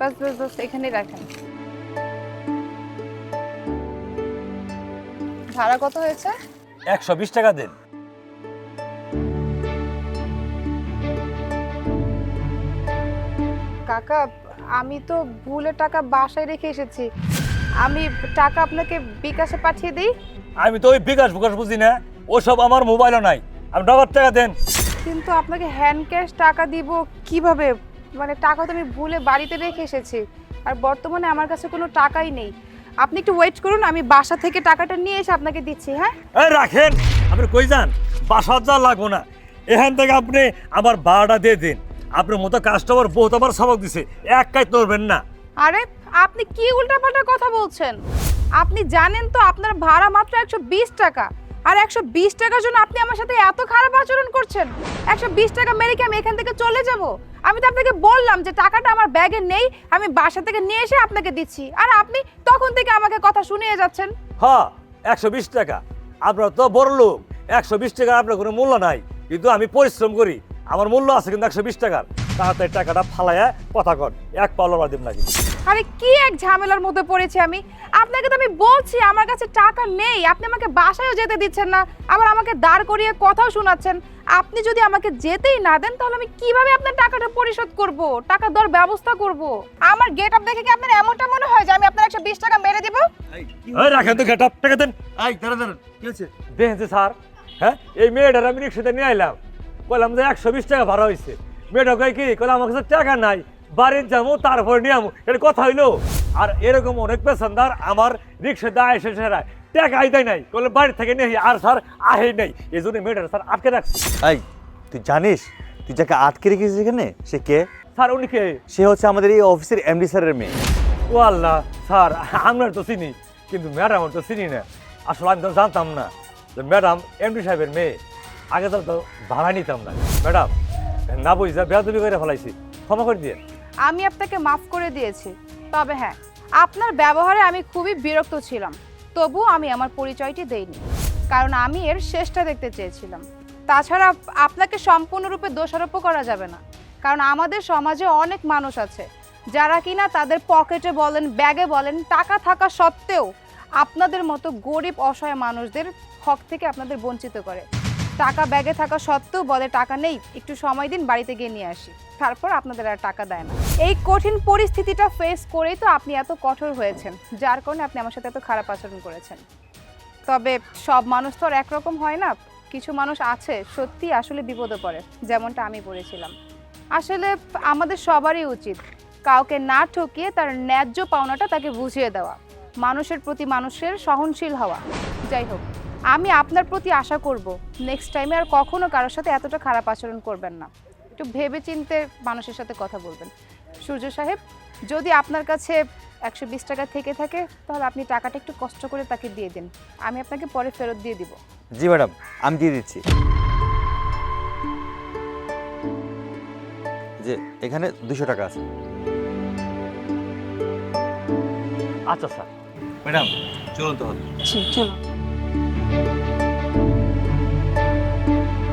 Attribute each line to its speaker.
Speaker 1: বাস বাস বাস এখানেই রাখেন। ভাড়া কত হয়েছে?
Speaker 2: 120 টাকা দেন।
Speaker 1: কাকা, আমি তো ভুলে টাকা বাসায় রেখে এসেছি। আমি টাকা আপনাকে বিকাশে পাঠিয়ে দিই।
Speaker 2: আমি তো ওই বিকাশ বুঝি না, ওসব আমার মোবাইলও নাই। আপনি নগদ টাকা দেন।
Speaker 1: কিন্তু আপনাকে হ্যান্ড ক্যাশ টাকা দিব কিভাবে? মানে টাকা তো আমি ভুলে বাড়িতে রেখে এসেছি, আর বর্তমানে আমার কাছে কোনো টাকাই নেই। আপনি একটু ওয়েট করুন, আমি বাসা থেকে টাকাটা নিয়ে এসে আপনাকে দিচ্ছি। হ্যাঁ
Speaker 2: এই রাখেন, আপনি কই যান? বাসা যা লাগবো না, এখান থেকে আপনি আমার ভাড়াটা দিয়ে দিন। আপনার মতো কাস্টমার বহুত আমার সবক দিছে, এক কাজ করবেন না।
Speaker 1: আরে আপনি কি উল্টাপাল্টা কথা বলছেন? আপনি জানেন তো আপনার ভাড়া মাত্র 120 টাকা, আর 120 টাকার জন্য আপনি আমার সাথে এত খারাপ আচরণ করছেন। 120 টাকা মেরে কি আমি এখান থেকে চলে যাব? আমি তো আপনাকে বললাম যে টাকাটা আমার ব্যাগে নেই, আমি বাসা থেকে নিয়ে এসে আপনাকে দিচ্ছি, আর আপনি তখন থেকে আমাকে কথা শুনিয়ে যাচ্ছেন।
Speaker 2: হ্যাঁ, 120 টাকা। আপনার তো বড় লোক, 120 টাকা আপনার কোনো মূল্য নাই। কিন্তু আমি পরিশ্রম করি, আমার মূল্য আছে কিন্তু 120 টাকার। তাড়াতাড়ি টাকাটা ফালাইয়া কথা কর, এক পাওয়ার বাদিম না কিন্তু।
Speaker 1: আরে কি এক ঝামেলার মধ্যে পড়েছি আমি! আপনাকে তো আমি বলছি আমার কাছে টাকা নেই, আপনি আমাকে বাসায়ও যেতে দিচ্ছেন না, আবার আমাকে দাঁড় করিয়ে কথাও শোনাচ্ছেন। আপনি যদি আমাকে যেতেই না দেন তাহলে আমি কিভাবে আপনার টাকাটা পরিশোধ করব, টাকা দেওয়ার ব্যবস্থা করব? আমার গেট আপ দেখে কি আপনার এমনটা মনে হয় যে আমি আপনার 120 টাকা মেরে দেব?
Speaker 2: এই রাখেন তো, গেট আপ টাকা দেন। এই দাঁড়ান, কি হয়েছে দেখেন স্যার? হ্যাঁ, এই মেয়েটার আমি রিক্সাতে নিয়ে আইলাম, বললাম যে 120 টাকা ভাড়া হয়েছে। মেয়েটা কয় কি, কইলাম আমার কাছে টাকা নাই, বাড়ির যাবো তারপর নিয়ে আমো। এটা কথা হইলো? আর এরকম অনেক পেশানদার আমার রিক্সাতে এসে সেরা টাকাই দেয় নাই, বলে বাড়ি থেকে নিয়ে আর স্যার আহে নাই। এই জন্য মেয়েটা স্যার আটকে রাখছি।
Speaker 3: এই তুই জানিস তুই যাকে আটকে রেখেছিস এখানে সে কে?
Speaker 2: স্যার উনি কে?
Speaker 3: সে হচ্ছে আমাদের এই অফিসের এমডি স্যারের মেয়ে।
Speaker 2: ও আল্লাহ, স্যার আপনার তো চিনি, কিন্তু ম্যাডাম তো চিনি না। আসলে আমি তো জানতাম না যে ম্যাডাম এমডি সাহেবের মেয়ে। আগে তো ভাড়া নিতাম না। ম্যাডাম না বুঝা বেয়াদবি করে ফেলাইছি, ক্ষমা করে দিয়ে।
Speaker 1: আমি আপনাকে মাফ করে দিয়েছি, তবে হ্যাঁ, আপনার ব্যবহারে আমি খুবই বিরক্ত ছিলাম। তবু আমি আমার পরিচয়টি দেইনি, কারণ আমি এর শেষটা দেখতে চেয়েছিলাম। তাছাড়া আপনাকে সম্পূর্ণরূপে দোষারোপও করা যাবে না, কারণ আমাদের সমাজে অনেক মানুষ আছে যারা কিনা তাদের পকেটে বলেন, ব্যাগে বলেন, টাকা থাকা সত্ত্বেও আপনাদের মতো গরিব অসহায় মানুষদের হক থেকে আপনাদের বঞ্চিত করে। টাকা ব্যাগে থাকা সত্ত্বেও বলে টাকা নেই, একটু সময় দিন, বাড়িতে গিয়ে নিয়ে আসি, তারপর আপনাদের আর টাকা দেয় না। এই কঠিন পরিস্থিতিটা ফেস করেই তো আপনি এত কঠোর হয়েছেন, যার কারণে আপনি আমার সাথে এত খারাপ আচরণ করেছেন। তবে সব মানুষ তো আর একরকম হয় না, কিছু মানুষ আছে সত্যি আসলে বিপদে পড়ে, যেমনটা আমি পড়েছিলাম। আসলে আমাদের সবারই উচিত কাউকে না ঠকিয়ে তার ন্যায্য পাওনাটা তাকে বুঝিয়ে দেওয়া, মানুষের প্রতি মানুষের সহনশীল হওয়া। যাই হোক, আমি আপনার প্রতি আশা করব নেক্সট টাইমে আর কখনো কারোর সাথে এতটা খারাপ আচরণ করবেন না, একটু ভেবেচিন্তে মানুষের সাথে কথা বলবেন। সূর্য সাহেব, যদি আপনার কাছে 120 টাকা থেকে থাকে তাহলে আপনি টাকাটা একটু কষ্ট করে তাকে দিয়ে দিন, আমি আপনাকে পরে ফেরত দিয়ে দিব।
Speaker 3: জি ম্যাডাম, আমি দিয়ে দিচ্ছি। যে এখানে 200 টাকা আছে।
Speaker 2: আচ্ছা স্যার। ম্যাডাম চলুন তো।
Speaker 1: চলো।